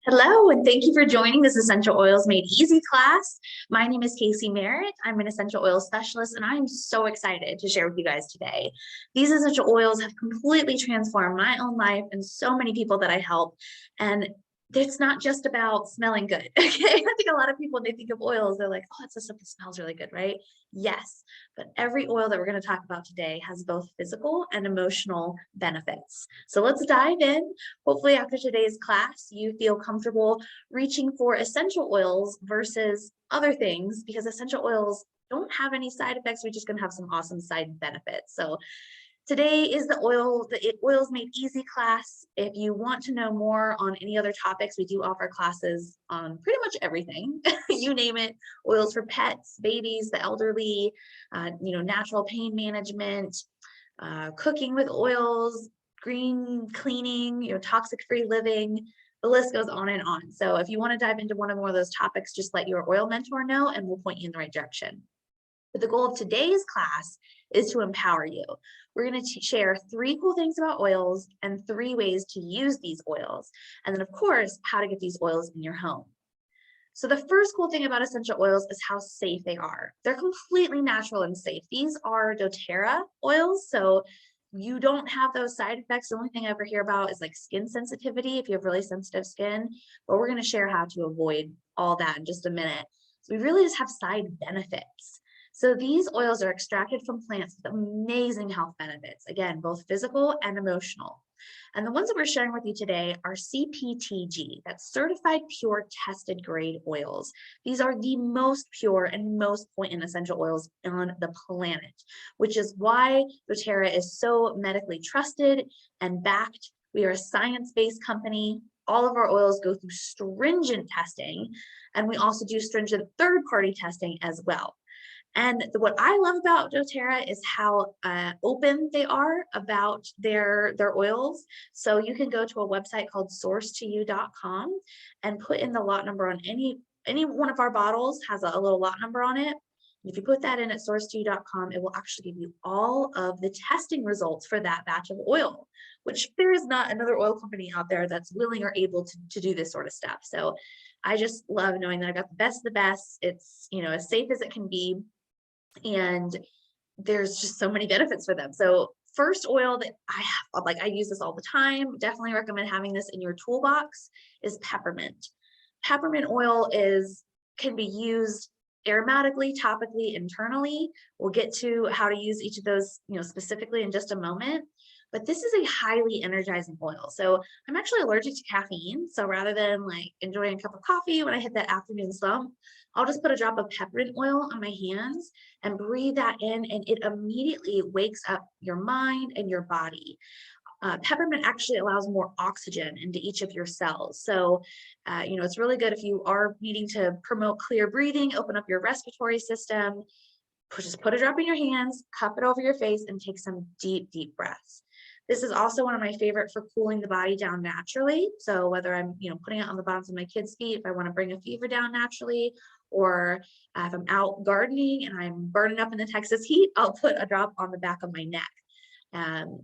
Hello, and thank you for joining this Essential Oils Made Easy class. My name is Casey Merritt. I'm an essential oil specialist, and I'm so excited to share with you guys today. These essential oils have completely transformed my own life and so many people that I help. And it's not just about smelling good. Okay, I think a lot of people, when they think of oils, they're like, oh, it's the stuff that smells really good, right? Yes, but every oil that we're going to talk about today has both physical and emotional benefits. So let's dive in. Hopefully after today's class, you feel comfortable reaching for essential oils versus other things, because essential oils don't have any side effects. We're just going to have some awesome side benefits. So today is the Oils Made Easy class. If you want to know more on any other topics, we do offer classes on pretty much everything. You name it: oils for pets, babies, the elderly, natural pain management, cooking with oils, green cleaning, toxic-free living. The list goes on and on. So if you want to dive into one or more of those topics, just let your oil mentor know and we'll point you in the right direction. But the goal of today's class is to empower you. We're going to share 3 cool things about oils and 3 ways to use these oils. And then, of course, how to get these oils in your home. So the first cool thing about essential oils is how safe they are. They're completely natural and safe. These are doTERRA oils, so you don't have those side effects. The only thing I ever hear about is like skin sensitivity if you have really sensitive skin, but we're going to share how to avoid all that in just a minute. So we really just have side benefits. So these oils are extracted from plants with amazing health benefits, again, both physical and emotional. And the ones that we're sharing with you today are CPTG, that's certified pure tested grade oils. These are the most pure and most potent essential oils on the planet, which is why doTERRA is so medically trusted and backed. We are a science-based company. All of our oils go through stringent testing, and we also do stringent third-party testing as well. And what I love about doTERRA is how open they are about their oils. So you can go to a website called sourcetoyou.com and put in the lot number on any one of our bottles has a little lot number on it. If you put that in at sourcetoyou.com, it will actually give you all of the testing results for that batch of oil, which there is not another oil company out there that's willing or able to do this sort of stuff. So I just love knowing that I got the best of the best. It's, as safe as it can be. And there's just so many benefits for them. So first oil that I have, I use this all the time, definitely recommend having this in your toolbox, is peppermint. Peppermint oil can be used aromatically, topically, internally. We'll get to how to use each of those, specifically in just a moment. But this is a highly energizing oil. So I'm actually allergic to caffeine. So rather than enjoying a cup of coffee when I hit that afternoon slump, I'll just put a drop of peppermint oil on my hands and breathe that in, and it immediately wakes up your mind and your body. Peppermint actually allows more oxygen into each of your cells. So, it's really good if you are needing to promote clear breathing, open up your respiratory system. Just put a drop in your hands, cup it over your face, and take some deep, deep breaths. This is also one of my favorite for cooling the body down naturally. So whether I'm, putting it on the bottoms of my kids' feet, if I want to bring a fever down naturally, or if I'm out gardening and I'm burning up in the Texas heat, I'll put a drop on the back of my neck.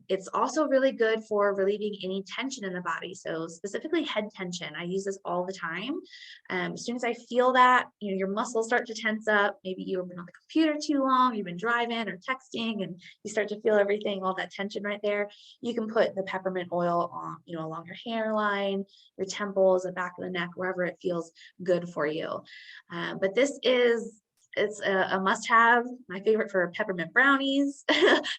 It's also really good for relieving any tension in the body. So specifically head tension. I use this all the time. As soon as I feel that, your muscles start to tense up, maybe you've been on the computer too long, you've been driving or texting, and you start to feel everything, all that tension right there. You can put the peppermint oil on, along your hairline, your temples, the back of the neck, wherever it feels good for you. But it's a must-have, my favorite for peppermint brownies.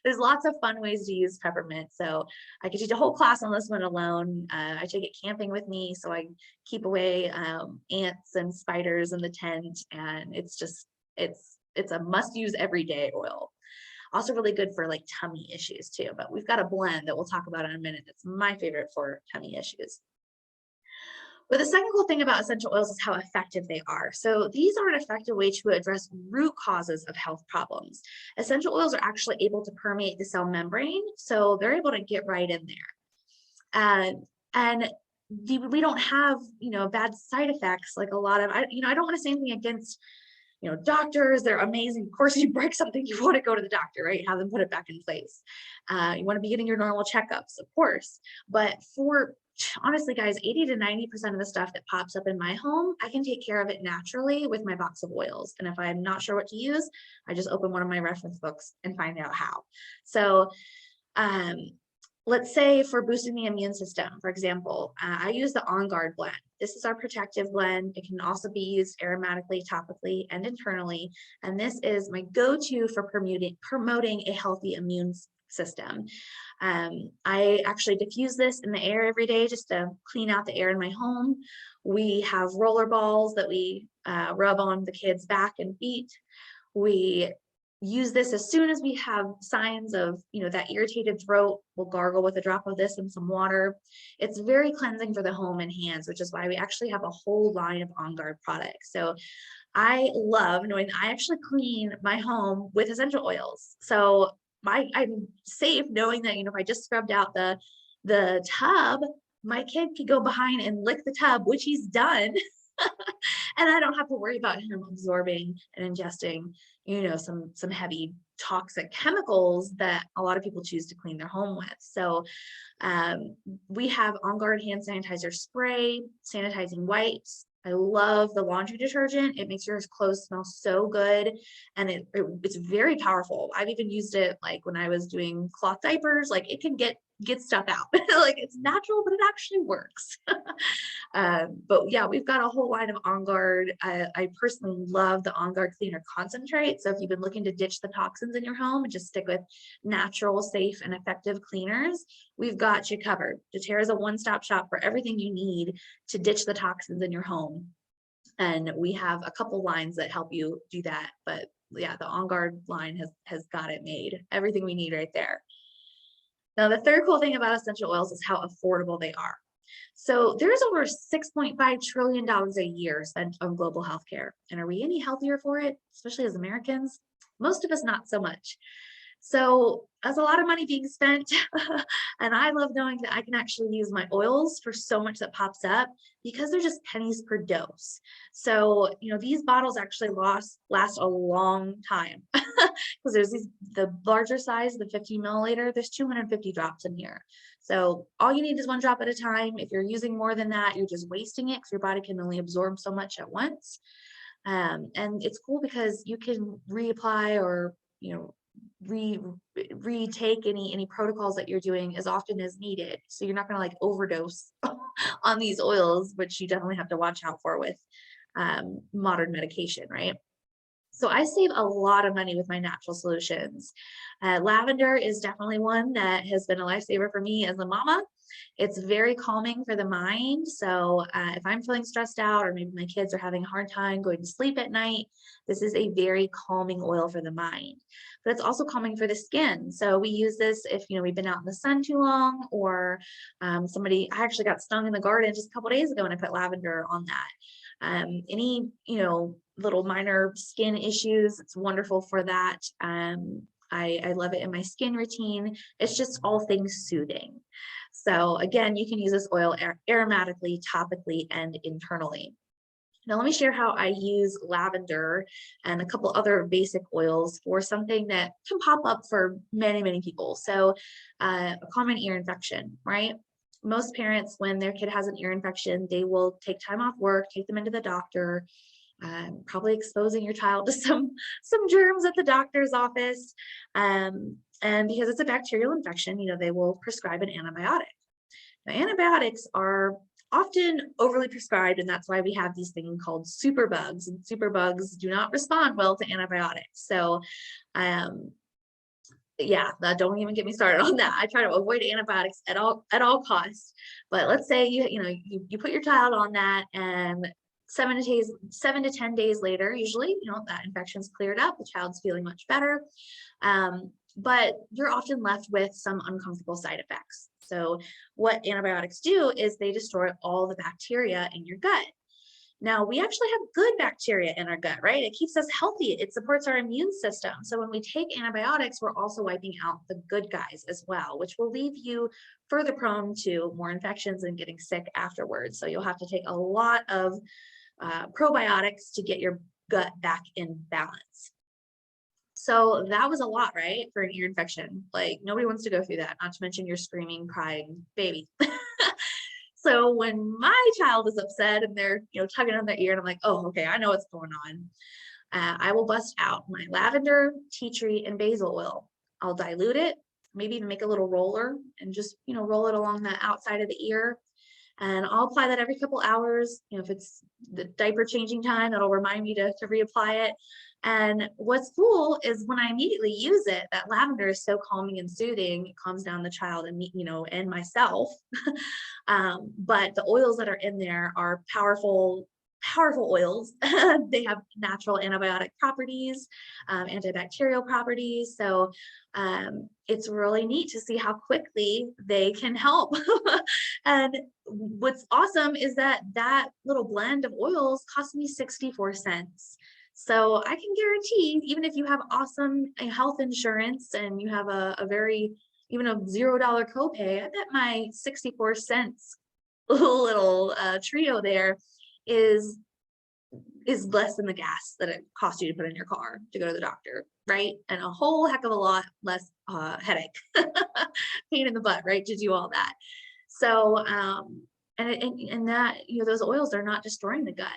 There's lots of fun ways to use peppermint. So I could teach a whole class on this one alone. I take it camping with me, so I keep away ants and spiders in the tent. And it's a must-use everyday oil. Also really good for tummy issues too. But we've got a blend that we'll talk about in a minute. It's my favorite for tummy issues. But the second cool thing about essential oils is how effective they are. So these are an effective way to address root causes of health problems. Essential oils are actually able to permeate the cell membrane, so they're able to get right in there. And we don't have, bad side effects like a lot of, I don't want to say anything against, doctors, they're amazing. Of course, you break something, you want to go to the doctor, right? Have them put it back in place. You want to be getting your normal checkups, of course. But for honestly, guys, 80 to 90% of the stuff that pops up in my home, I can take care of it naturally with my box of oils. And if I'm not sure what to use, I just open one of my reference books and find out how. So, let's say for boosting the immune system, for example, I use the On Guard blend. This is our protective blend. It can also be used aromatically, topically, and internally. And this is my go-to for promoting a healthy immune system. I actually diffuse this in the air every day just to clean out the air in my home. We have roller balls that we rub on the kids' back and feet. We use this as soon as we have signs of, that irritated throat. We'll gargle with a drop of this and some water. It's very cleansing for the home and hands, which is why we actually have a whole line of On Guard products. So I love knowing that I actually clean my home with essential oils. So I'm safe knowing that, if I just scrubbed out the tub, my kid could go behind and lick the tub, which he's done. And I don't have to worry about him absorbing and ingesting, some heavy toxic chemicals that a lot of people choose to clean their home with. So we have On Guard hand sanitizer spray, sanitizing wipes. I love the laundry detergent. It makes your clothes smell so good, and it's very powerful. I've even used it like when I was doing cloth diapers. Like it can get stuff out. Like it's natural, but it actually works. But yeah, we've got a whole line of On Guard. I personally love the On Guard Cleaner Concentrate. So if you've been looking to ditch the toxins in your home and just stick with natural, safe, and effective cleaners, we've got you covered. doTERRA is a one-stop shop for everything you need to ditch the toxins in your home. And we have a couple lines that help you do that. But yeah, the On Guard line has got it made. Everything we need right there. Now, the third cool thing about essential oils is how affordable they are. So there's over $6.5 trillion a year spent on global healthcare. And are we any healthier for it, especially as Americans? Most of us, not so much. So that's a lot of money being spent. And I love knowing that I can actually use my oils for so much that pops up because they're just pennies per dose. So, these bottles actually last a long time because there's the larger size, the 15 milliliter, there's 250 drops in here. So all you need is one drop at a time. If you're using more than that, you're just wasting it because your body can only absorb so much at once. And it's cool because you can reapply or, retake any protocols that you're doing as often as needed. So you're not going to like overdose on these oils, which you definitely have to watch out for with modern medication, right? So I save a lot of money with my natural solutions. Lavender is definitely one that has been a lifesaver for me as a mama. It's very calming for the mind. So if I'm feeling stressed out or maybe my kids are having a hard time going to sleep at night, this is a very calming oil for the mind. But it's also calming for the skin. So we use this if, we've been out in the sun too long, or I actually got stung in the garden just a couple days ago and I put lavender on that. Any, little minor skin issues, it's wonderful for that. I love it in my skin routine. It's just all things soothing. So again, you can use this oil aromatically, topically, and internally. Now let me share how I use lavender and a couple other basic oils for something that can pop up for many, many people. So a common ear infection, right? Most parents, when their kid has an ear infection, they will take time off work, take them into the doctor, probably exposing your child to some germs at the doctor's office. And because it's a bacterial infection, they will prescribe an antibiotic. Now, antibiotics are often overly prescribed, and that's why we have these things called superbugs, and superbugs do not respond well to antibiotics. So yeah, don't even get me started on that. I try to avoid antibiotics at all costs. But let's say you put your child on that, and 7 to 10 days later, usually, that infection's cleared up, the child's feeling much better. But you're often left with some uncomfortable side effects. So what antibiotics do is they destroy all the bacteria in your gut. Now, we actually have good bacteria in our gut, right? It keeps us healthy. It supports our immune system. So when we take antibiotics, we're also wiping out the good guys as well, which will leave you further prone to more infections and getting sick afterwards. So you'll have to take a lot of probiotics to get your gut back in balance. So that was a lot, right? For an ear infection. Like nobody wants to go through that, not to mention your screaming, crying baby. So when my child is upset and they're, tugging on their ear and I'm like, oh, okay, I know what's going on. I will bust out my lavender, tea tree, and basil oil. I'll dilute it, maybe even make a little roller and just, roll it along the outside of the ear. And I'll apply that every couple hours. If it's the diaper changing time, that'll remind me to reapply it. And what's cool is when I immediately use it, that lavender is so calming and soothing. It calms down the child and me, and myself. But the oils that are in there are powerful oils. They have natural antibiotic properties, antibacterial properties. So it's really neat to see how quickly they can help. And what's awesome is that little blend of oils cost me 64 cents. So I can guarantee, even if you have awesome health insurance and you have a very, even a $0 copay, I bet my 64 cents little trio there is less than the gas that it costs you to put in your car to go to the doctor, right? And a whole heck of a lot less headache, pain in the butt, right? To do all that. So, and that, those oils are not destroying the gut.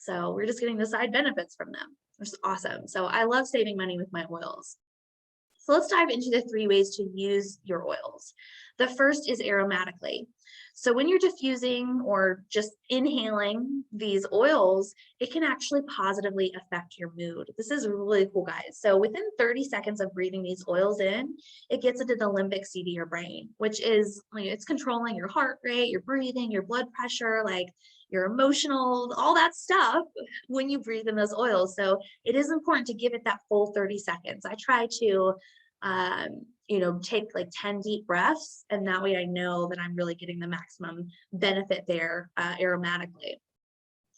So we're just getting the side benefits from them, which is awesome. So I love saving money with my oils. So let's dive into the 3 ways to use your oils. The first is aromatically. So when you're diffusing or just inhaling these oils, it can actually positively affect your mood. This is really cool, guys. So within 30 seconds of breathing these oils in, it gets into the limbic seat of your brain, which is, it's controlling your heart rate, your breathing, your blood pressure, like your emotional, all that stuff when you breathe in those oils. So it is important to give it that full 30 seconds. I try to take like 10 deep breaths, and that way I know that I'm really getting the maximum benefit there aromatically.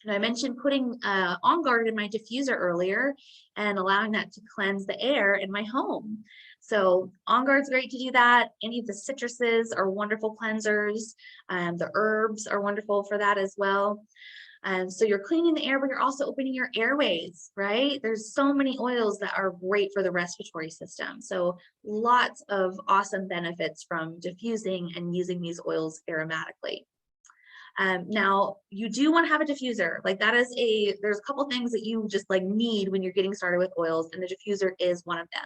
And I mentioned putting On Guard in my diffuser earlier and allowing that to cleanse the air in my home. So On Guard's great to do that. Any of the citruses are wonderful cleansers. The herbs are wonderful for that as well. So you're cleaning the air, but you're also opening your airways, right? There's so many oils that are great for the respiratory system. So lots of awesome benefits from diffusing and using these oils aromatically. Now you do want to have a diffuser. Like there's a couple things that you just like need when you're getting started with oils, and the diffuser is one of them.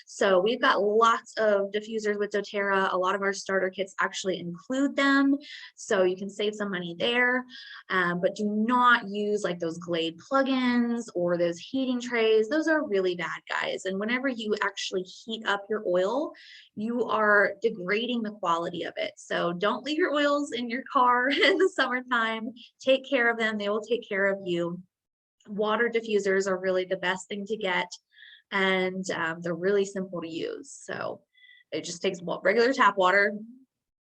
So we've got lots of diffusers with doTERRA. A lot of our starter kits actually include them, so you can save some money there. But do not use like those Glade plugins or those heating trays. Those are really bad, guys. And whenever you actually heat up your oil, you are degrading the quality of it. So don't leave your oils in your car in the summertime. Take care of them. They will take care of you. Water diffusers are really the best thing to get, and they're really simple to use. So it just takes regular tap water,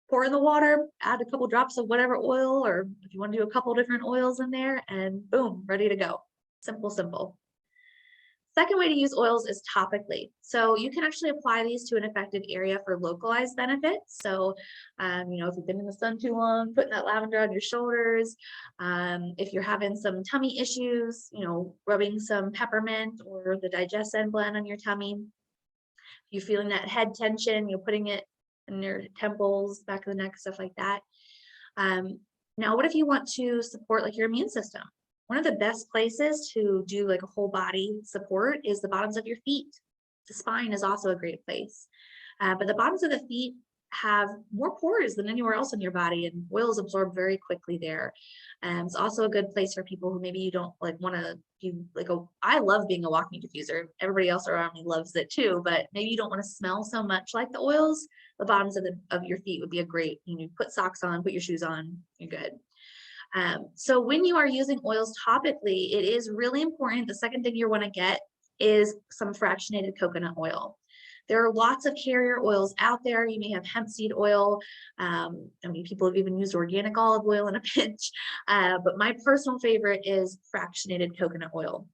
pour in the water, add a couple drops of whatever oil, or if you want to do a couple different oils in there, and boom, ready to go. Simple, simple. Second way to use oils is topically. So you can actually apply these to an affected area for localized benefits. So, if you've been in the sun too long, putting that lavender on your shoulders. If you're having some tummy issues, rubbing some peppermint or the digestin blend on your tummy. If you're feeling that head tension, you're putting it in your temples, back of the neck, stuff like that. Now, what if you want to support like your immune system? One of the best places to do like a whole body support is the bottoms of your feet. The spine is also a great place. But the bottoms of the feet have more pores than anywhere else in your body, and oils absorb very quickly there. It's also a good place for people who maybe you don't like want to do like I love being a walking diffuser. Everybody else around me loves it too, but maybe you don't want to smell so much like the oils. The bottoms of your feet would be a great, put socks on, put your shoes on, you're good. So when you are using oils topically, it is really important. The second thing you want to get is some fractionated coconut oil. There are lots of carrier oils out there. You may have hemp seed oil. People have even used organic olive oil in a pinch. But my personal favorite is fractionated coconut oil.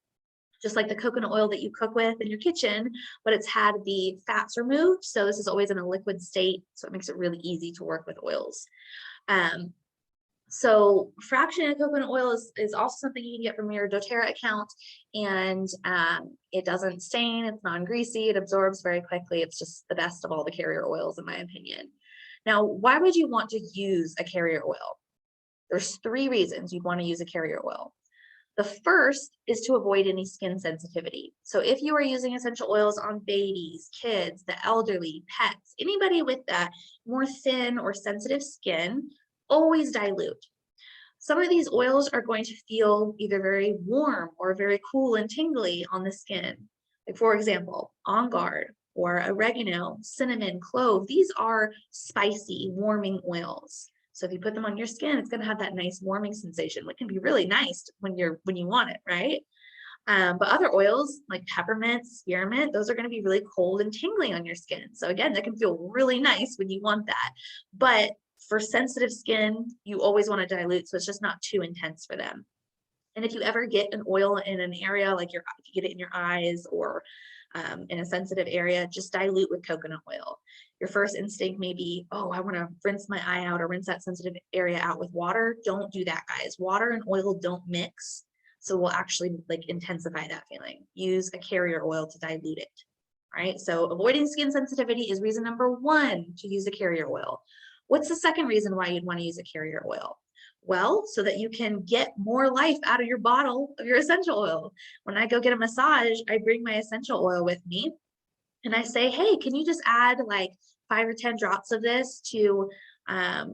Just like the coconut oil that you cook with in your kitchen, but it's had the fats removed. So this is always in a liquid state. So it makes it really easy to work with oils. So fractionated coconut oil is also something you can get from your doTERRA account, and it doesn't stain, it's non-greasy, it absorbs very quickly. It's just the best of all the carrier oils, in my opinion. Now, why would you want to use a carrier oil? There's 3 reasons you'd want to use a carrier oil. The first is to avoid any skin sensitivity. So if you are using essential oils on babies, kids, the elderly, pets, anybody with that more thin or sensitive skin, always dilute. Some of these oils are going to feel either very warm or very cool and tingly on the skin. Like, for example, On Guard or oregano, cinnamon, clove, these are spicy, warming oils. So if you put them on your skin, it's going to have that nice warming sensation, which can be really nice when you want it, right? But other oils like peppermint, spearmint, those are going to be really cold and tingly on your skin. So again, that can feel really nice when you want that. But for sensitive skin, you always want to dilute, so it's just not too intense for them. And if you ever get an oil in an area, like if you get it in your eyes or in a sensitive area, just dilute with coconut oil. Your first instinct may be, oh, I want to rinse my eye out or rinse that sensitive area out with water. Don't do that, guys. Water and oil don't mix. So we'll actually like intensify that feeling. Use a carrier oil to dilute it. All right. So avoiding skin sensitivity is reason number 1 to use a carrier oil. What's the second reason why you'd want to use a carrier oil? Well, so that you can get more life out of your bottle of your essential oil. When I go get a massage, I bring my essential oil with me and I say, hey, can you just add like 5 or 10 drops of this to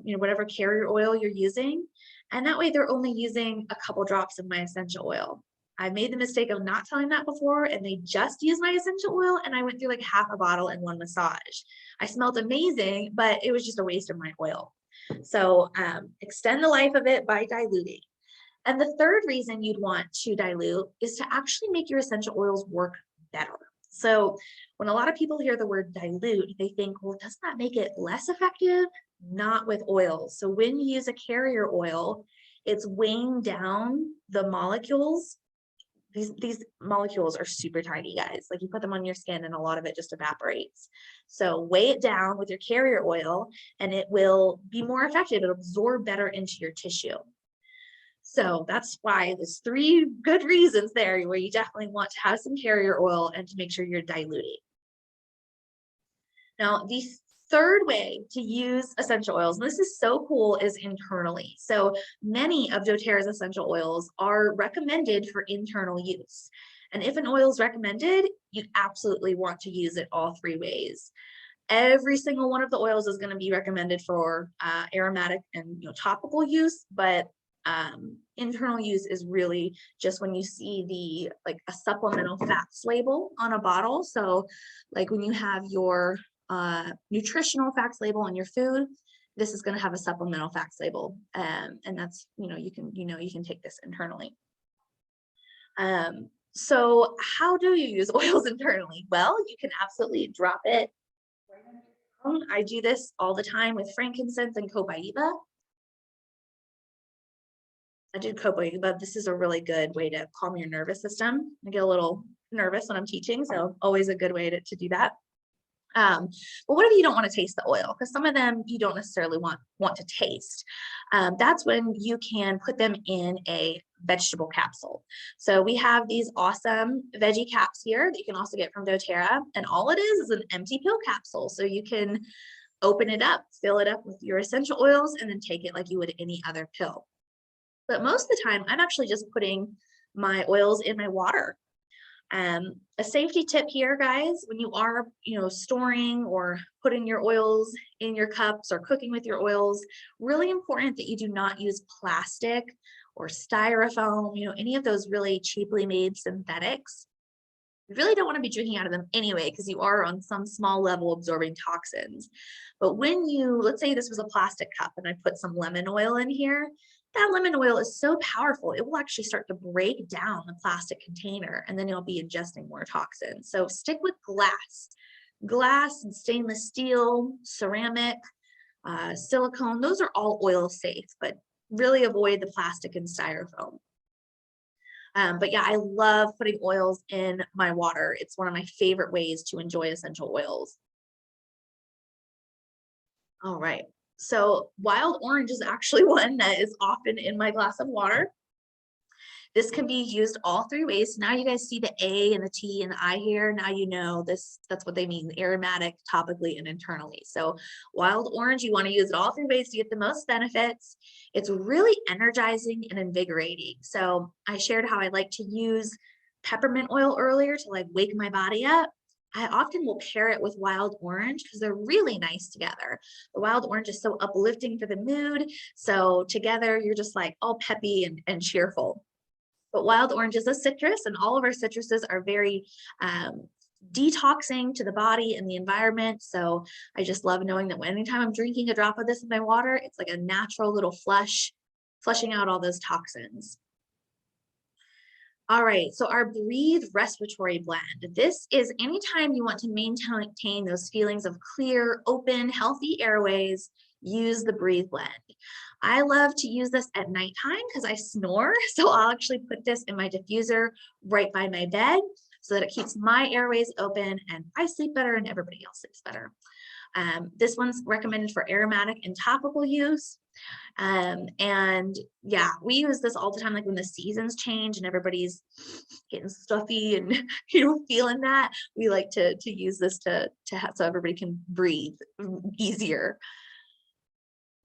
whatever carrier oil you're using? And that way they're only using a couple drops of my essential oil. I made the mistake of not telling that before, and they just used my essential oil, and I went through like half a bottle in one massage. I smelled amazing, but it was just a waste of my oil. So extend the life of it by diluting. And the third reason you'd want to dilute is to actually make your essential oils work better. So when a lot of people hear the word dilute, they think, well, doesn't that make it less effective? Not with oils. So when you use a carrier oil, it's weighing down the molecules. These molecules are super tiny, guys. Like you put them on your skin and a lot of it just evaporates. So weigh it down with your carrier oil and it will be more effective. It'll absorb better into your tissue. So that's why there's 3 good reasons there where you definitely want to have some carrier oil and to make sure you're diluting. Now, the third way to use essential oils, and this is so cool, is internally. So many of doTERRA's essential oils are recommended for internal use. And if an oil is recommended, you absolutely want to use it all 3 ways. Every single one of the oils is going to be recommended for aromatic and topical use, but internal use is really just when you see a supplemental fats label on a bottle. So like when you have your nutritional facts label on your food, this is going to have a supplemental facts label, and that's you can take this internally. So how do you use oils internally? Well, you can absolutely drop it. I do this all the time with frankincense and copaiba. I do copaiba. This is a really good way to calm your nervous system. I get a little nervous when I'm teaching, so always a good way to do that. But what if you don't want to taste the oil? Because some of them you don't necessarily want to taste. That's when you can put them in a vegetable capsule. So we have these awesome veggie caps here that you can also get from doTERRA, and all it is an empty pill capsule. So you can open it up, fill it up with your essential oils, and then take it like you would any other pill. But most of the time, I'm actually just putting my oils in my water. A safety tip here, guys, when you are, storing or putting your oils in your cups or cooking with your oils, really important that you do not use plastic or styrofoam, any of those really cheaply made synthetics. You really don't want to be drinking out of them anyway, because you are on some small level absorbing toxins. But when let's say this was a plastic cup and I put some lemon oil in here, that lemon oil is so powerful, it will actually start to break down the plastic container, and then you'll be ingesting more toxins. So stick with glass and stainless steel, ceramic, silicone. Those are all oil safe, but really avoid the plastic and styrofoam. But yeah, I love putting oils in my water. It's one of my favorite ways to enjoy essential oils. All right. So wild orange is actually one that is often in my glass of water. This can be used all three ways. Now you guys see the A and the T and the I here. Now you know that's what they mean, aromatic, topically, and internally. So wild orange, you want to use it all three ways to get the most benefits. It's really energizing and invigorating. So I shared how I like to use peppermint oil earlier to like wake my body up. I often will pair it with wild orange because they're really nice together. The wild orange is so uplifting for the mood. So together you're just like all peppy and cheerful. But wild orange is a citrus, and all of our citruses are very detoxing to the body and the environment. So I just love knowing that anytime I'm drinking a drop of this in my water, it's like a natural little flushing out all those toxins. All right, so our Breathe Respiratory Blend. This is anytime you want to maintain those feelings of clear, open, healthy airways, use the Breathe Blend. I love to use this at nighttime because I snore. So I'll actually put this in my diffuser right by my bed so that it keeps my airways open and I sleep better and everybody else sleeps better. This one's recommended for aromatic and topical use. And yeah, we use this all the time, like when the seasons change and everybody's getting stuffy and feeling that, we like to use this to have, so everybody can breathe easier.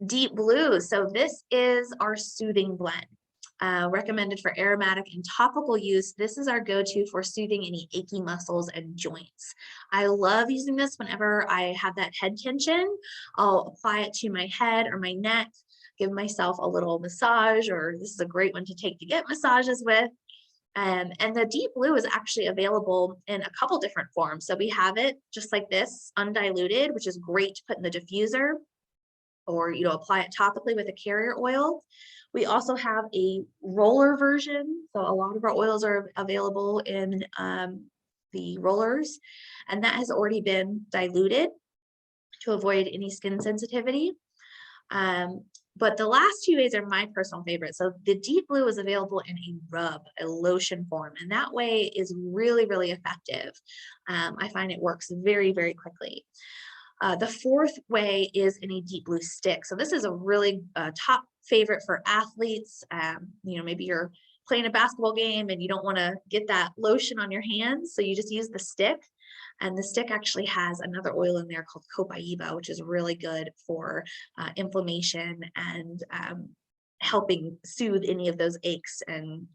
Deep Blue. So this is our soothing blend. Recommended for aromatic and topical use. This is our go-to for soothing any achy muscles and joints. I love using this whenever I have that head tension. I'll apply it to my head or my neck, give myself a little massage, or this is a great one to take to get massages with. And the Deep Blue is actually available in a couple different forms. So we have it just like this, undiluted, which is great to put in the diffuser, or apply it topically with a carrier oil. We also have a roller version. So a lot of our oils are available in the rollers, and that has already been diluted to avoid any skin sensitivity. But the last two ways are my personal favorite. So the Deep Blue is available in a rub, a lotion form, and that way is really, really effective. I find it works very, very quickly. The fourth way is in a Deep Blue stick. So this is a really top favorite for athletes. Maybe you're playing a basketball game and you don't want to get that lotion on your hands, so you just use the stick. And the stick actually has another oil in there called copaiba, which is really good for inflammation and helping soothe any of those aches and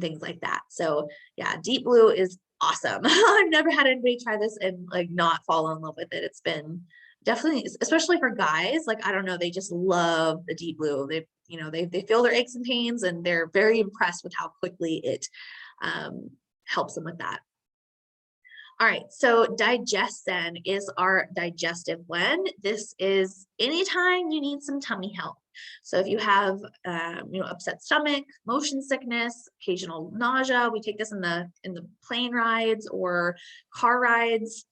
things like that. So yeah, Deep Blue is awesome. I've never had anybody try this and like not fall in love with it. It's been definitely, especially for guys, like, I don't know, they just love the Deep Blue. They feel their aches and pains and they're very impressed with how quickly it helps them with that. All right, so Digestin is our digestive blend. This is anytime you need some tummy help. So if you have, upset stomach, motion sickness, occasional nausea, we take this in the plane rides or car rides.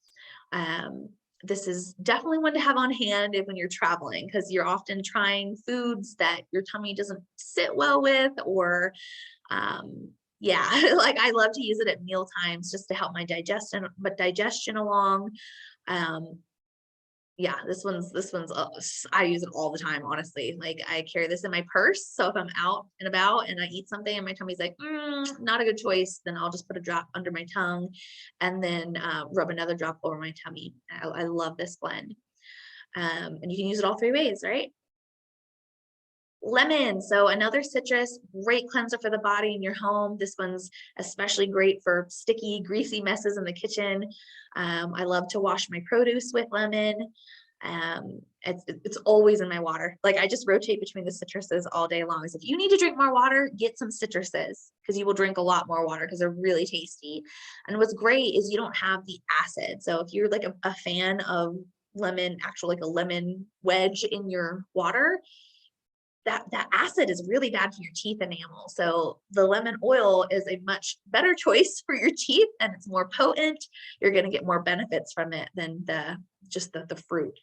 This is definitely one to have on hand when you're traveling, because you're often trying foods that your tummy doesn't sit well with, or yeah, like I love to use it at meal times just to help my digestion along. Yeah, this one's I use it all the time, honestly. Like I carry this in my purse, so if I'm out and about and I eat something and my tummy's like not a good choice, then I'll just put a drop under my tongue and then rub another drop over my tummy. I love this blend. And you can use it all three ways, right? Lemon, so another citrus, great cleanser for the body in your home. This one's especially great for sticky, greasy messes in the kitchen. I love to wash my produce with lemon. It's always in my water. Like I just rotate between the citruses all day long. So if you need to drink more water, get some citruses, because you will drink a lot more water because they're really tasty. And what's great is you don't have the acid. So if you're like a fan of lemon, actually like a lemon wedge in your water, that acid is really bad for your teeth enamel. So the lemon oil is a much better choice for your teeth, and it's more potent. You're going to get more benefits from it than just the fruit.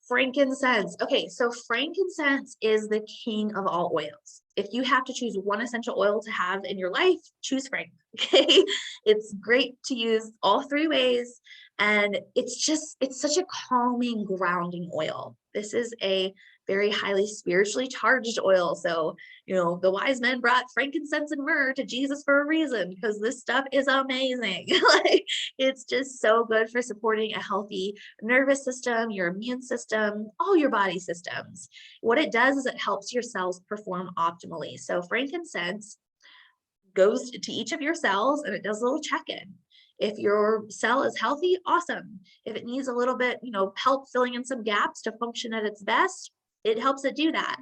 Frankincense. Okay, so frankincense is the king of all oils. If you have to choose one essential oil to have in your life, choose frank. Okay, it's great to use all three ways. And it's such a calming, grounding oil. This is a very highly spiritually charged oil. So, the wise men brought frankincense and myrrh to Jesus for a reason, because this stuff is amazing. Like, it's just so good for supporting a healthy nervous system, your immune system, all your body systems. What it does is it helps your cells perform optimally. So frankincense goes to each of your cells and it does a little check-in. If your cell is healthy, awesome. If it needs a little bit, help filling in some gaps to function at its best, it helps it do that.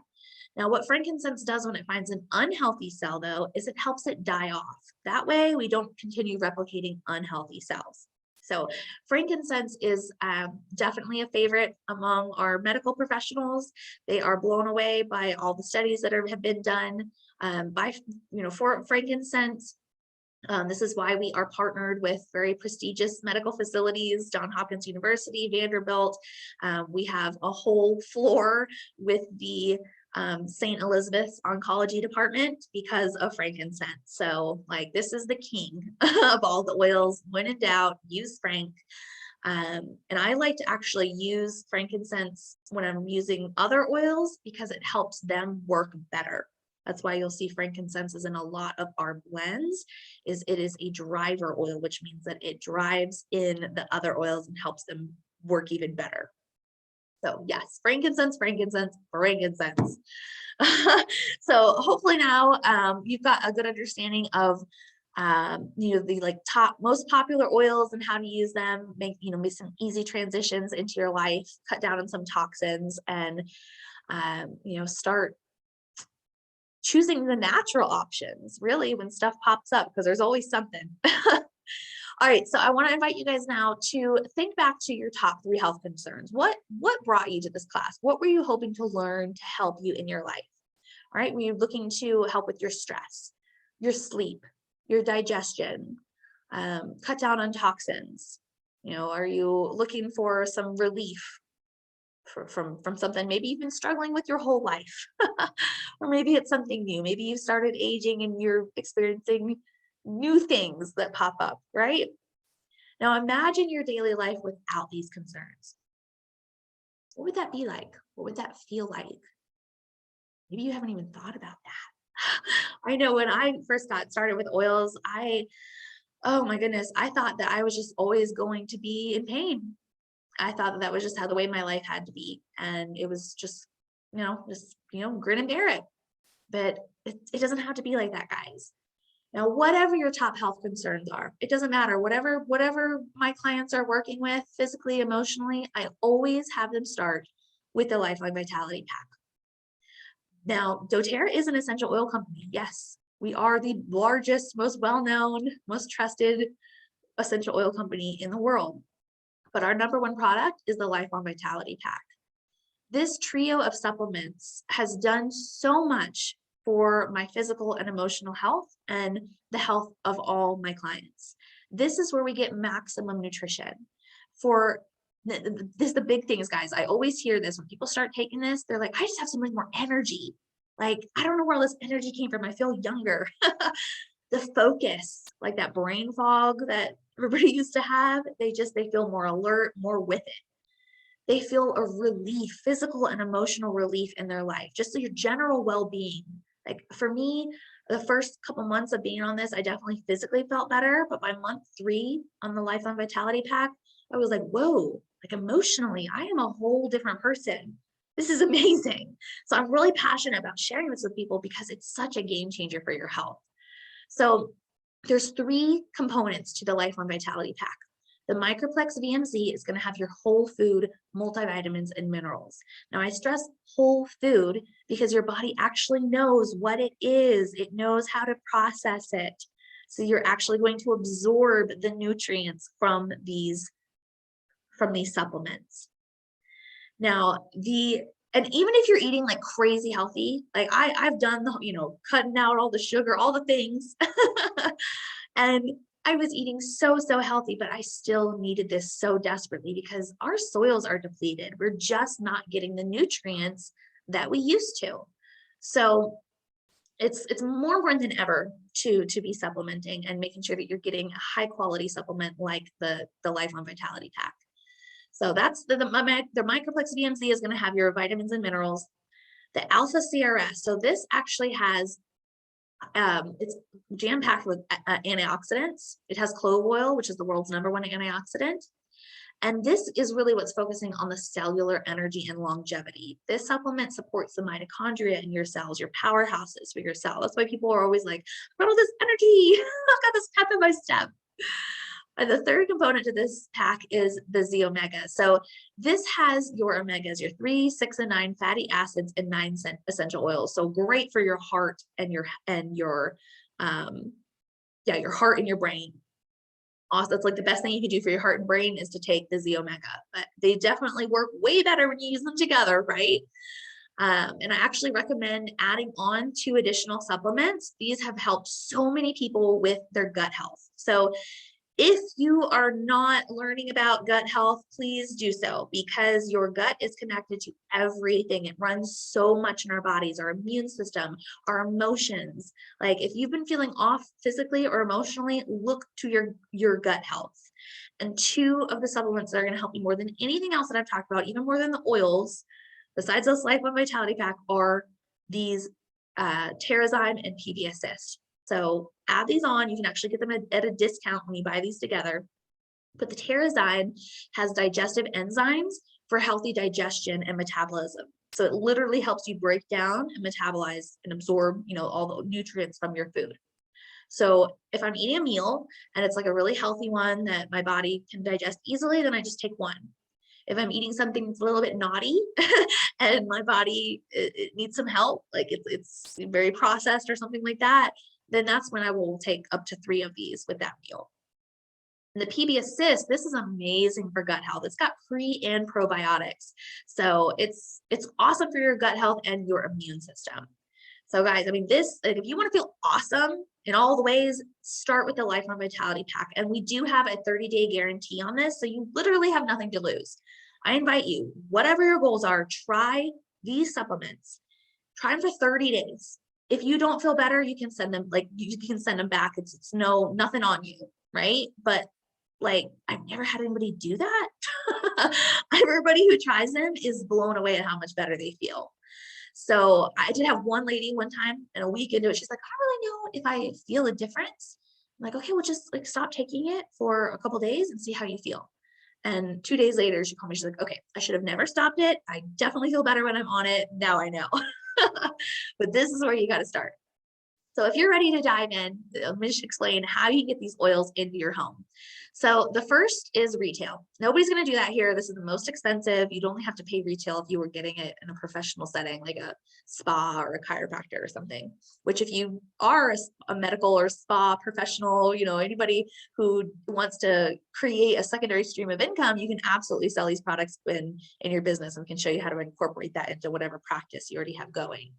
Now, what frankincense does when it finds an unhealthy cell, though, is it helps it die off. That way, we don't continue replicating unhealthy cells. So frankincense is definitely a favorite among our medical professionals. They are blown away by all the studies that have been done for frankincense. This is why we are partnered with very prestigious medical facilities, Johns Hopkins University, Vanderbilt. We have a whole floor with the St. Elizabeth's Oncology Department because of frankincense. So this is the king of all the oils. When in doubt, use frank. And I like to actually use frankincense when I'm using other oils because it helps them work better. That's why you'll see frankincense is in a lot of our blends. It is a driver oil, which means that it drives in the other oils and helps them work even better. So yes, frankincense, frankincense, frankincense. So hopefully now you've got a good understanding of the top most popular oils and how to use them, make some easy transitions into your life, cut down on some toxins, and start choosing the natural options really when stuff pops up, because there's always something. All right, so I want to invite you guys now to think back to your top 3 health concerns. What brought you to this class? What were you hoping to learn to help you in your life? All right, were you looking to help with your stress, your sleep, your digestion, cut down on toxins? Are you looking for some relief from something maybe you've been struggling with your whole life? Or maybe it's something new. Maybe you started aging and you're experiencing new things that pop up, right? Now imagine your daily life without these concerns. What would that be like? What would that feel like? Maybe you haven't even thought about that. I know when I first got started with oils, oh my goodness, I thought that I was just always going to be in pain. I thought that was just how the way my life had to be. And it was just, grin and bear it. But it doesn't have to be like that, guys. Now, whatever your top health concerns are, it doesn't matter. Whatever my clients are working with, physically, emotionally, I always have them start with the Lifeline Vitality Pack. Now, doTERRA is an essential oil company. Yes, we are the largest, most well-known, most trusted essential oil company in the world. But our number 1 product is the Lifeline Vitality Pack. This trio of supplements has done so much for my physical and emotional health and the health of all my clients. This is where we get maximum nutrition. This is the big things, guys. I always hear this when people start taking this, they're like, I just have so much more energy. I don't know where all this energy came from. I feel younger. The focus, like that brain fog that everybody used to have, they feel more alert, more with it. They feel a relief, physical and emotional relief in their life, just your general well-being. For me, the first couple months of being on this, I definitely physically felt better. But by month 3 on the Lifeline Vitality Pack, I was like, whoa, emotionally, I am a whole different person. This is amazing. So I'm really passionate about sharing this with people because it's such a game changer for your health. So there's 3 components to the Lifeline Vitality Pack. The Microplex VMZ is going to have your whole food multivitamins and minerals. Now, I stress whole food because your body actually knows what it is. It knows how to process it. So you're actually going to absorb the nutrients from these supplements. Now, and even if you're eating crazy healthy, I've done the, cutting out all the sugar, all the things, and I was eating so healthy, but I still needed this so desperately because our soils are depleted. We're just not getting the nutrients that we used to. So it's more important than ever to be supplementing and making sure that you're getting a high quality supplement like the Lifelong Vitality Pack. So that's the Microplex VMC is going to have your vitamins and minerals. The Alpha CRS, so this actually has it's jam-packed with antioxidants. It has clove oil, which is the world's #1 antioxidant. And this is really what's focusing on the cellular energy and longevity. This supplement supports the mitochondria in your cells, your powerhouses for your cell. That's why people are always like, I've got all this energy. I've got this step by step. And the third component to this pack is the Z Omega. So this has your omegas, your 3, 6, and 9 fatty acids and 9 essential oils. So great for your heart and your heart and your brain. Also, that's like the best thing you can do for your heart and brain is to take the Z Omega, but they definitely work way better when you use them together, right? And I actually recommend adding on 2 additional supplements. These have helped so many people with their gut health. So if you are not learning about gut health, please do so, because your gut is connected to everything. It runs so much in our bodies, our immune system, our emotions. Like if you've been feeling off physically or emotionally, look to your gut health. And 2 of the supplements that are going to help you more than anything else that I've talked about, even more than the oils, besides this Life One Vitality Pack, are these Terrazyme and PB Assist. So add these on. You can actually get them at a discount when you buy these together. But the Terrazyme has digestive enzymes for healthy digestion and metabolism. So it literally helps you break down and metabolize and absorb, all the nutrients from your food. So if I'm eating a meal and it's like a really healthy one that my body can digest easily, then I just take one. If I'm eating something that's a little bit naughty and my body it needs some help, like it's very processed or something like that, then that's when I will take up to 3 of these with that meal. And the PB Assist, this is amazing for gut health. It's got pre and probiotics. So it's awesome for your gut health and your immune system. So guys, I mean, this, if you want to feel awesome in all the ways, start with the Lifelong Vitality Pack. And we do have a 30-day guarantee on this. So you literally have nothing to lose. I invite you, whatever your goals are, try these supplements. Try them for 30 days. If you don't feel better, you can send them, you can send them back. It's nothing on you, right? But I've never had anybody do that. Everybody who tries them is blown away at how much better they feel. So I did have one lady one time, and a week into it, she's like, I don't really know if I feel a difference. I'm like, okay, well, just stop taking it for a couple days and see how you feel. And 2 days later, she called me. She's like, okay, I should have never stopped it. I definitely feel better when I'm on it. Now I know. But this is where you got to start. So if you're ready to dive in, let me just explain how you get these oils into your home. So the first is retail. Nobody's going to do that here. This is the most expensive. You'd only have to pay retail if you were getting it in a professional setting, like a spa or a chiropractor or something, which if you are a medical or spa professional, anybody who wants to create a secondary stream of income, you can absolutely sell these products in your business, and we can show you how to incorporate that into whatever practice you already have going.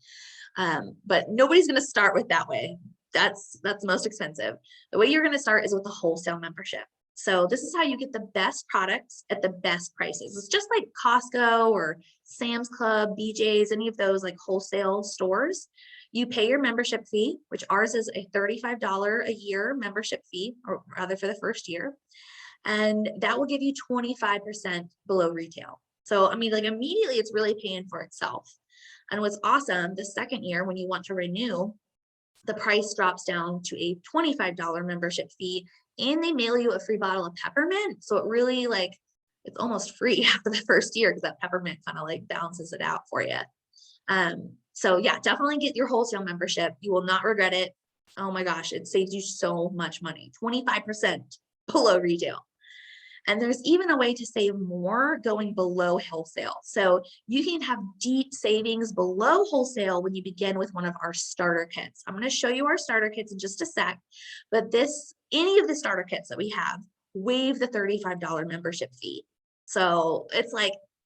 But nobody's going to start with that way. That's the most expensive. The way you're going to start is with a wholesale membership. So this is how you get the best products at the best prices. It's just like Costco or Sam's Club, BJ's, any of those wholesale stores. You pay your membership fee, which ours is a $35 a year membership fee, or rather for the first year. And that will give you 25% below retail. So, I mean, immediately it's really paying for itself. And what's awesome, the second year when you want to renew, the price drops down to a $25 membership fee, and they mail you a free bottle of peppermint. So it really it's almost free after the first year, because that peppermint kind of balances it out for you. So yeah, definitely get your wholesale membership. You will not regret it. Oh my gosh, it saves you so much money, 25% below retail. And there's even a way to save more going below wholesale. So you can have deep savings below wholesale when you begin with one of our starter kits. I'm going to show you our starter kits in just a sec, but any of the starter kits that we have waive the $35 membership fee. So it's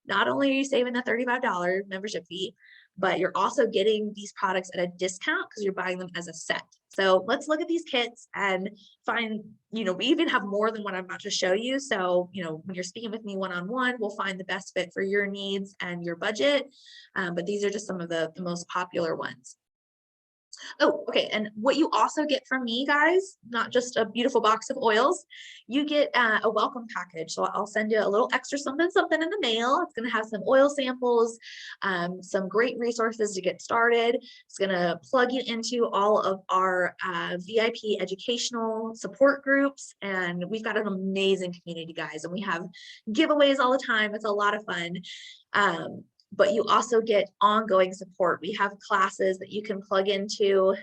not only are you saving the $35 membership fee, but you're also getting these products at a discount because you're buying them as a set. So let's look at these kits and find, we even have more than what I'm about to show you. So, when you're speaking with me one-on-one, we'll find the best fit for your needs and your budget. But these are just some of the most popular ones. Oh, okay. And what you also get from me, guys, not just a beautiful box of oils, you get a welcome package. So I'll send you a little extra something in the mail. It's going to have some oil samples, some great resources to get started. It's going to plug you into all of our VIP educational support groups. And we've got an amazing community, guys, and we have giveaways all the time. It's a lot of fun. But you also get ongoing support. We have classes that you can plug into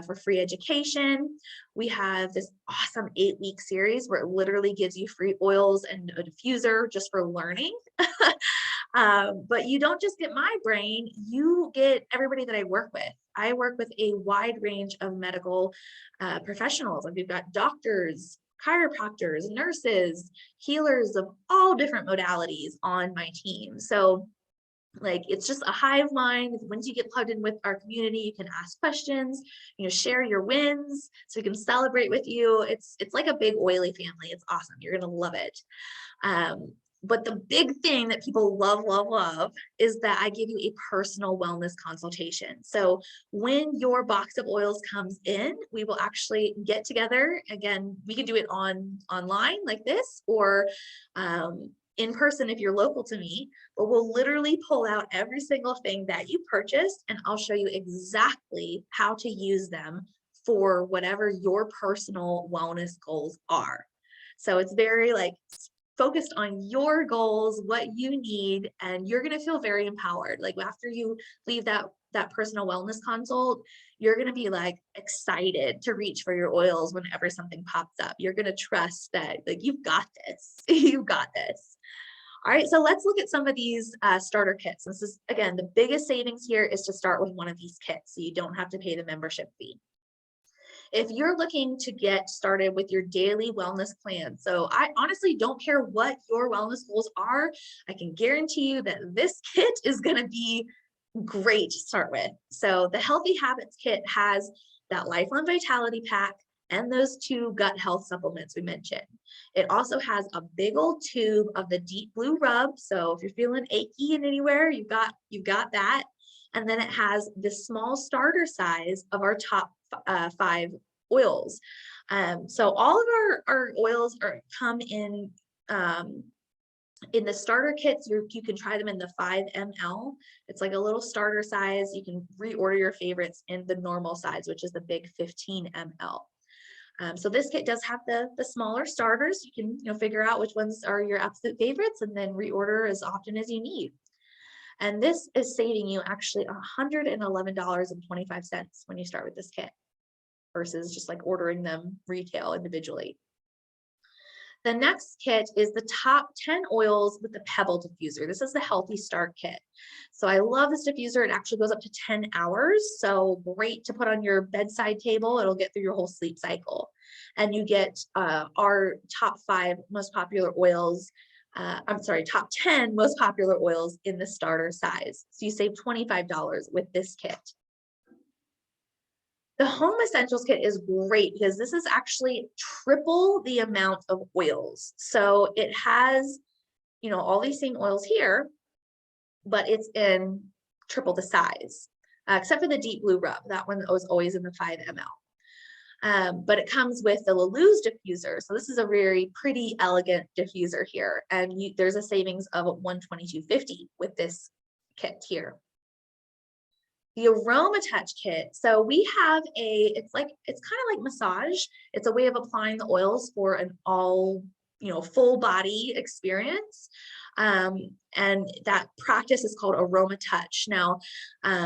for free education. We have this awesome 8-week series where it literally gives you free oils and a diffuser just for learning. But you don't just get my brain, you get everybody that I work with. I work with a wide range of medical professionals. Like we've got doctors, chiropractors, nurses, healers of all different modalities on my team. So like it's just a hive mind. Once you get plugged in with our community, you can ask questions, share your wins so we can celebrate with you. It's like a big oily family. It's awesome. You're gonna love it. But the big thing that people love, love, love is that I give you a personal wellness consultation. So when your box of oils comes in, we will actually get together. Again, we can do it online like this, or in person if you're local to me, but we'll literally pull out every single thing that you purchased and I'll show you exactly how to use them for whatever your personal wellness goals are. So it's very like focused on your goals, what you need, and you're going to feel very empowered. Like after you leave that personal wellness consult, you're going to be like excited to reach for your oils whenever something pops up. You're going to trust that like you've got this. You've got this. All right, so let's look at some of these starter kits. This is, again, the biggest savings here is to start with one of these kits so you don't have to pay the membership fee. If you're looking to get started with your daily wellness plan, so I honestly don't care what your wellness goals are, I can guarantee you that this kit is going to be great to start with. So the Healthy Habits Kit has that Lifelong Vitality Pack and those 2 gut health supplements we mentioned. It also has a big old tube of the Deep Blue Rub. So if you're feeling achy in anywhere, you've got that. And then it has the small starter size of our top 5 oils. So all of our oils come in the starter kits. You can try them in the 5 ml. It's like a little starter size. You can reorder your favorites in the normal size, which is the big 15 ml. So this kit does have the smaller starters. You can figure out which ones are your absolute favorites and then reorder as often as you need. And this is saving you actually $111.25 when you start with this kit versus just like ordering them retail individually. The next kit is the top 10 oils with the Pebble diffuser. This is the Healthy Start kit. So I love this diffuser. It actually goes up to 10 hours. So great to put on your bedside table. It'll get through your whole sleep cycle. And you get our top 5 most popular oils. Top 10 most popular oils in the starter size. So you save $25 with this kit. The Home Essentials Kit is great because this is actually triple the amount of oils. So it has, all these same oils here, but it's in triple the size, except for the Deep Blue Rub. That one was always in the 5 ml. But it comes with the Lulu's diffuser. So this is a very pretty, elegant diffuser here. And there's a savings of $122.50 with this kit here. The Aromatouch kit. So we have it's kind of like massage. It's a way of applying the oils for an all, full body experience. And that practice is called Aromatouch. Now,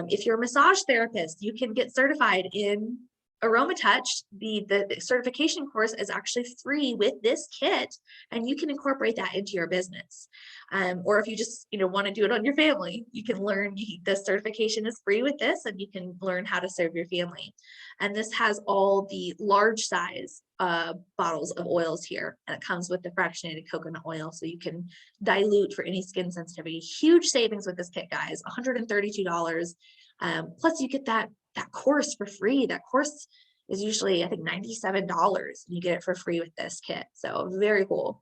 if you're a massage therapist, you can get certified in Aromatouch. The certification course is actually free with this kit, and you can incorporate that into your business. Or if you just want to do it on your family, you can learn. The certification is free with this, and you can learn how to serve your family. And this has all the large size bottles of oils here, and it comes with the fractionated coconut oil, so you can dilute for any skin sensitivity. Huge savings with this kit, guys. $132. Plus, you get that course for free. That course is usually, I think, $97. You get it for free with this kit. So very cool.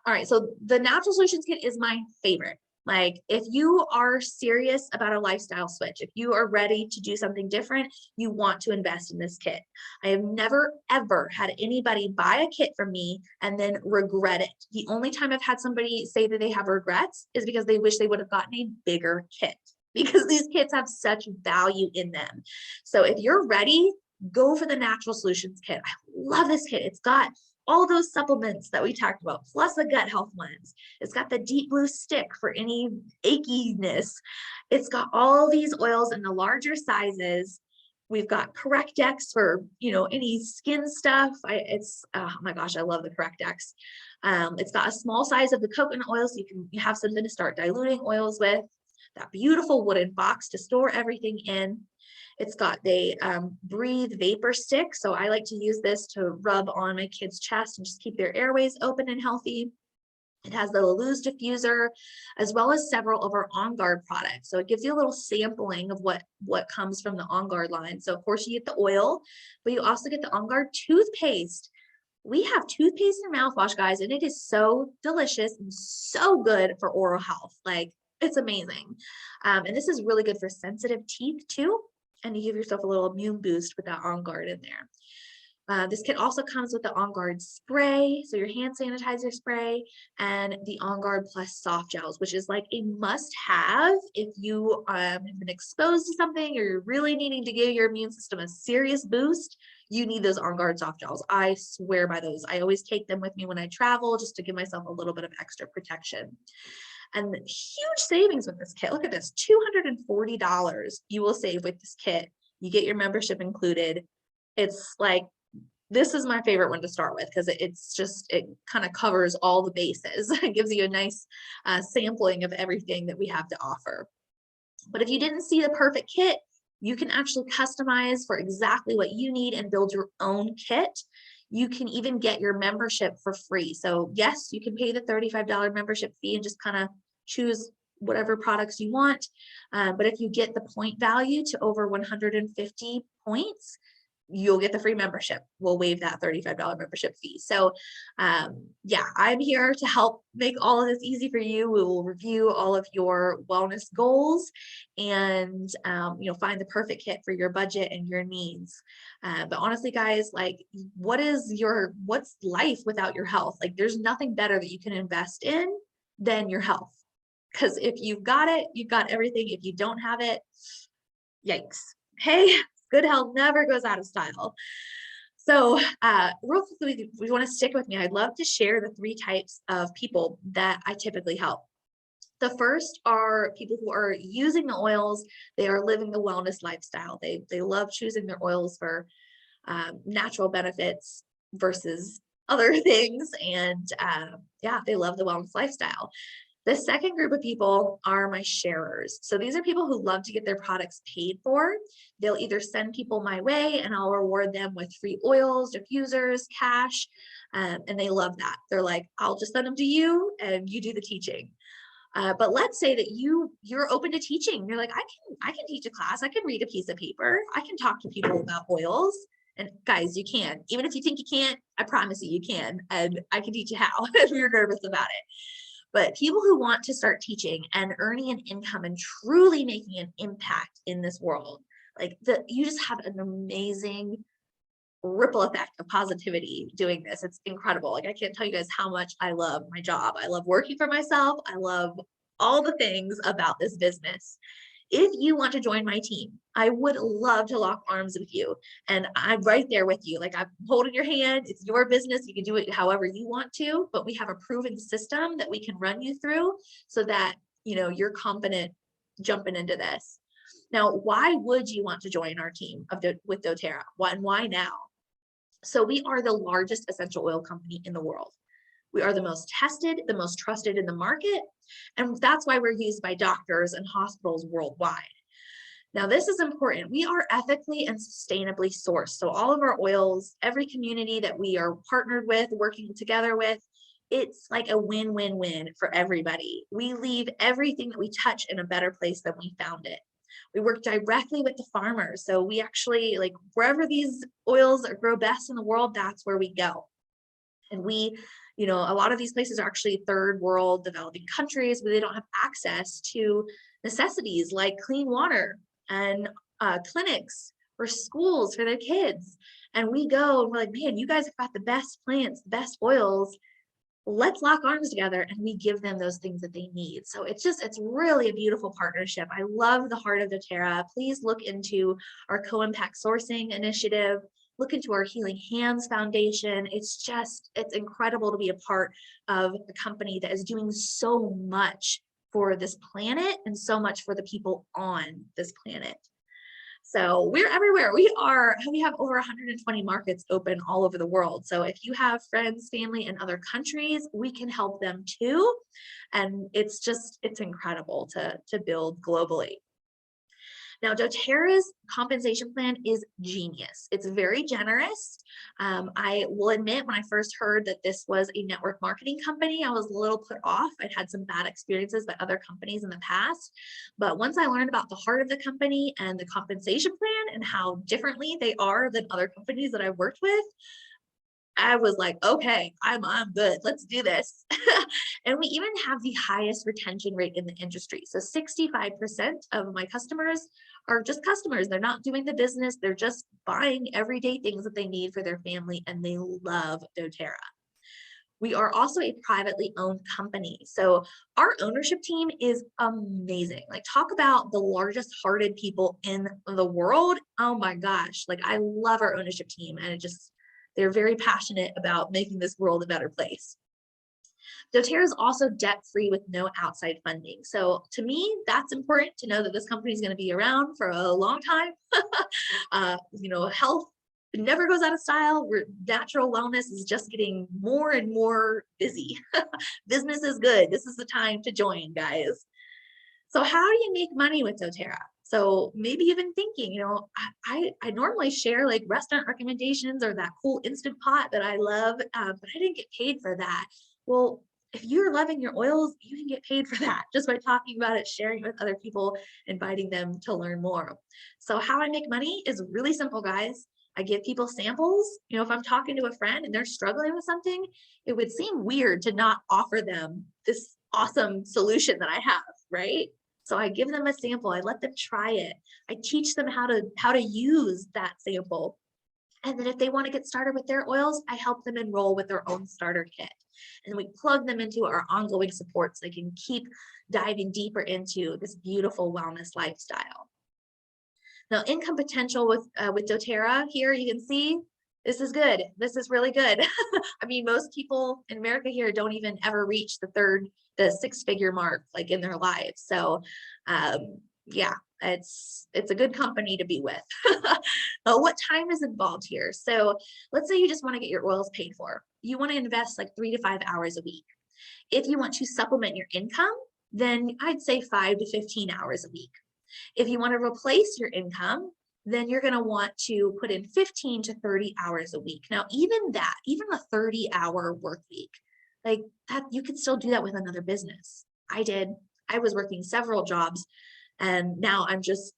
All right, so the Natural Solutions kit is my favorite. Like if you are serious about a lifestyle switch, if you are ready to do something different, you want to invest in this kit. I have never, ever had anybody buy a kit from me and then regret it. The only time I've had somebody say that they have regrets is because they wish they would have gotten a bigger kit, because these kits have such value in them. So if you're ready, go for the Natural Solutions kit. I love this kit. It's got all those supplements that we talked about, plus the gut health ones. It's got the deep blue stick for any achiness. It's got all these oils in the larger sizes. We've got Correct-X for, any skin stuff. Oh my gosh, I love the Correct-X. It's got a small size of the coconut oil, so you have something to start diluting oils with. That beautiful wooden box to store everything in. It's got the Breathe Vapor Stick. So I like to use this to rub on my kids' chest and just keep their airways open and healthy. It has the Lulu's diffuser, as well as several of our On Guard products. So it gives you a little sampling of what comes from the On Guard line. So of course you get the oil, but you also get the On Guard toothpaste. We have toothpaste and mouthwash, guys, and it is so delicious and so good for oral health. Like, it's amazing. And this is really good for sensitive teeth too. And you give yourself a little immune boost with that On Guard in there. This kit also comes with the On Guard spray, so your hand sanitizer spray, and the On Guard Plus soft gels, which is like a must-have if you have been exposed to something or you're really needing to give your immune system a serious boost. You need those On Guard soft gels. I swear by those. I always take them with me when I travel just to give myself a little bit of extra protection. And huge savings with this kit. Look at this, $240 you will save with this kit. You get your membership included. It's like, this is my favorite one to start with because it kind of covers all the bases. It gives you a nice sampling of everything that we have to offer. But if you didn't see the perfect kit, you can actually customize for exactly what you need and build your own kit. You can even get your membership for free. So yes, you can pay the $35 membership fee and just kind of choose whatever products you want. But if you get the point value to over 150 points, you'll get the free membership. We'll waive that $35 membership fee. So yeah, I'm here to help make all of this easy for you. We will review all of your wellness goals and find the perfect kit for your budget and your needs. But honestly, guys, like what's life without your health? Like there's nothing better that you can invest in than your health. Because if you've got it, you've got everything. If you don't have it, yikes. Okay. Good health never goes out of style. So real quickly, we want to stick with me. I'd love to share the 3 types of people that I typically help. The first are people who are using the oils. They are living the wellness lifestyle. They love choosing their oils for natural benefits versus other things. And yeah, they love the wellness lifestyle. The second group of people are my sharers. So these are people who love to get their products paid for. They'll either send people my way and I'll reward them with free oils, diffusers, cash, and they love that. They're like, I'll just send them to you and you do the teaching. But let's say that you're open to teaching. You're like, I can teach a class. I can read a piece of paper. I can talk to people about oils. And guys, you can. Even if you think you can't, I promise you can. And I can teach you how if you're nervous about it. But people who want to start teaching and earning an income and truly making an impact in this world, you just have an amazing ripple effect of positivity doing this. It's incredible. Like I can't tell you guys how much I love my job. I love working for myself. I love all the things about this business. If you want to join my team, I would love to lock arms with you. And I'm right there with you. Like I'm holding your hand. It's your business. You can do it however you want to, but we have a proven system that we can run you through so that, you're confident jumping into this. Now, why would you want to join our team with doTERRA? Why now? So we are the largest essential oil company in the world. We are the most tested, the most trusted in the market, and that's why we're used by doctors and hospitals worldwide. Now, this is important. We are ethically and sustainably sourced. So all of our oils, every community that we are partnered with, working together with, it's like a win-win-win for everybody. We leave everything that we touch in a better place than we found it. We work directly with the farmers. So we actually, wherever these oils grow best in the world, that's where we go. And we You know, a lot of these places are actually third world developing countries where they don't have access to necessities like clean water and clinics or schools for their kids. And we go and we're like, man, you guys have got the best plants, the best oils. Let's lock arms together, and we give them those things that they need. So it's really a beautiful partnership. I love the heart of doTERRA. Please look into our co-impact sourcing initiative, look into our Healing Hands Foundation. It's incredible to be a part of a company that is doing so much for this planet and so much for the people on this planet. So we're everywhere. We have over 120 markets open all over the world. So if you have friends, family in other countries, we can help them too. And it's incredible to build globally. Now, doTERRA's compensation plan is genius. It's very generous. I will admit, when I first heard that this was a network marketing company, I was a little put off. I'd had some bad experiences by other companies in the past. But once I learned about the heart of the company and the compensation plan and how differently they are than other companies that I've worked with, I was like, okay, I'm good. Let's do this. And we even have the highest retention rate in the industry. So 65% of my customers are just customers. They're not doing the business. They're just buying everyday things that they need for their family, and they love doTERRA. We are also a privately owned company. So our ownership team is amazing. Like, talk about the largest hearted people in the world. Oh my gosh. Like, I love our ownership team, and they're very passionate about making this world a better place. doTERRA is also debt-free with no outside funding. So to me, that's important to know that this company is going to be around for a long time. You know, health never goes out of style. Natural wellness is just getting more and more busy. Business is good. This is the time to join, guys. So how do you make money with doTERRA? So maybe you've been thinking, you know, I normally share like restaurant recommendations or that cool Instant Pot that I love, but I didn't get paid for that. Well, if you're loving your oils, you can get paid for that just by talking about it, sharing it with other people, inviting them to learn more. So how I make money is really simple, guys. I give people samples. You know, if I'm talking to a friend and they're struggling with something, it would seem weird to not offer them this awesome solution that I have, right? So I give them a sample. I let them try it. I teach them how to use that sample. And then if they want to get started with their oils, I help them enroll with their own starter kit. And we plug them into our ongoing support so they can keep diving deeper into this beautiful wellness lifestyle. Now, income potential with doTERRA here, you can see this is good. This is really good. I mean, most people in America here don't even ever reach the six-figure mark like in their lives. So yeah, it's a good company to be with. What time is involved here? So let's say you just want to get your oils paid for. You want to invest like 3 to 5 hours a week. If you want to supplement your income, then I'd say 5 to 15 hours a week. If you want to replace your income, then you're going to want to put in 15 to 30 hours a week. Now, even a 30-hour work week, like that, you can still do that with another business. I was working several jobs, and now I'm just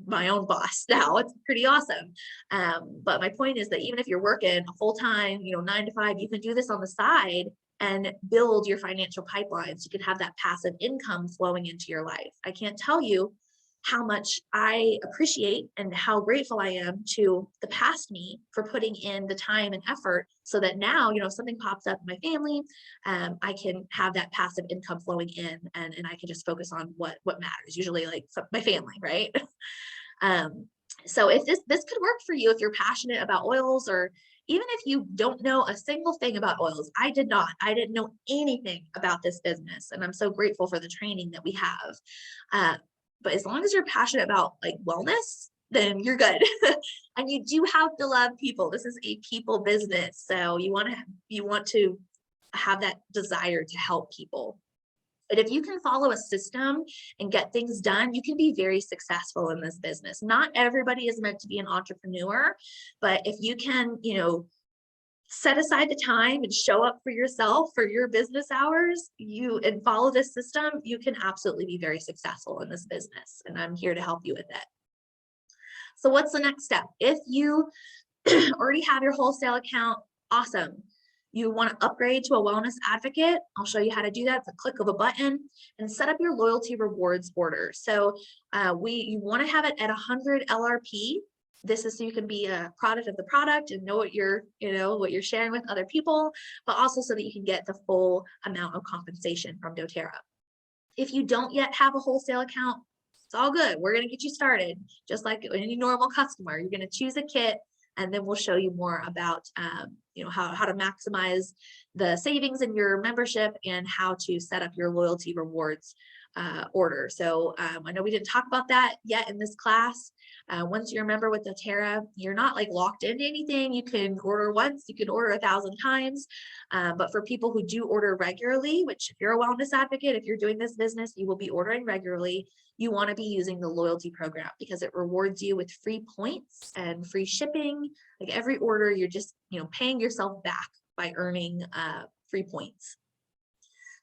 my own boss now. It's pretty awesome. But my point is that even if you're working a full-time, 9 to 5, you can do this on the side and build your financial pipelines. You can have that passive income flowing into your life. I can't tell you how much I appreciate and how grateful I am to the past me for putting in the time and effort so that now, if something pops up in my family, I can have that passive income flowing in, and I can just focus on what matters, usually like my family, right? So if this could work for you, if you're passionate about oils, or even if you don't know a single thing about oils. I didn't know anything about this business, and I'm so grateful for the training that we have. But as long as you're passionate about like wellness, then you're good. And you do have to love people. This is a people business. So you want to have that desire to help people. But if you can follow a system and get things done, you can be very successful in this business. Not everybody is meant to be an entrepreneur, but if you can, set aside the time and show up for yourself for your business hours, and follow this system, you can absolutely be very successful in this business. And I'm here to help you with it. So what's the next step? If you already have your wholesale account, awesome. You want to upgrade to a wellness advocate. I'll show you how to do that. It's a click of a button, and set up your loyalty rewards order. So you want to have it at 100 LRP. This is so you can be a product of the product and know what you're sharing with other people, but also so that you can get the full amount of compensation from doTERRA. If you don't yet have a wholesale account, it's all good. We're going to get you started. Just like any normal customer, you're going to choose a kit, and then we'll show you more about how to maximize the savings in your membership and how to set up your loyalty rewards order. So I know we didn't talk about that yet in this class. Once you're a member with doTERRA, you're not like locked into anything. You can order once, you can order 1,000 times. But for people who do order regularly, which if you're a wellness advocate, if you're doing this business, you will be ordering regularly. You want to be using the loyalty program because it rewards you with free points and free shipping. Like every order, you're just paying yourself back by earning free points.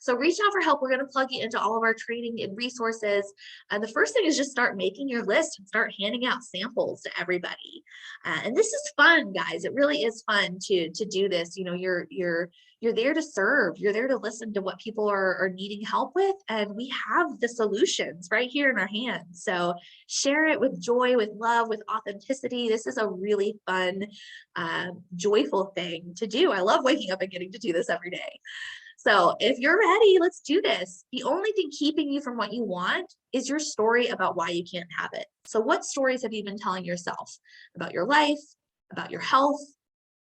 So reach out for help. We're going to plug you into all of our training and resources. And the first thing is just start making your list and start handing out samples to everybody. And this is fun, guys. It really is fun to do this. You're there to serve. You're there to listen to what people are needing help with. And we have the solutions right here in our hands. So share it with joy, with love, with authenticity. This is a really fun, joyful thing to do. I love waking up and getting to do this every day. So if you're ready, let's do this. The only thing keeping you from what you want is your story about why you can't have it. So what stories have you been telling yourself about your life, about your health?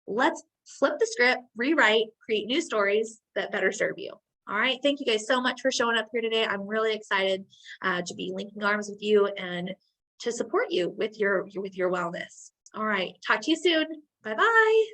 Let's flip the script, rewrite, create new stories that better serve you. All right. Thank you guys so much for showing up here today. I'm really excited to be linking arms with you and to support you with your wellness. All right. Talk to you soon. Bye-bye.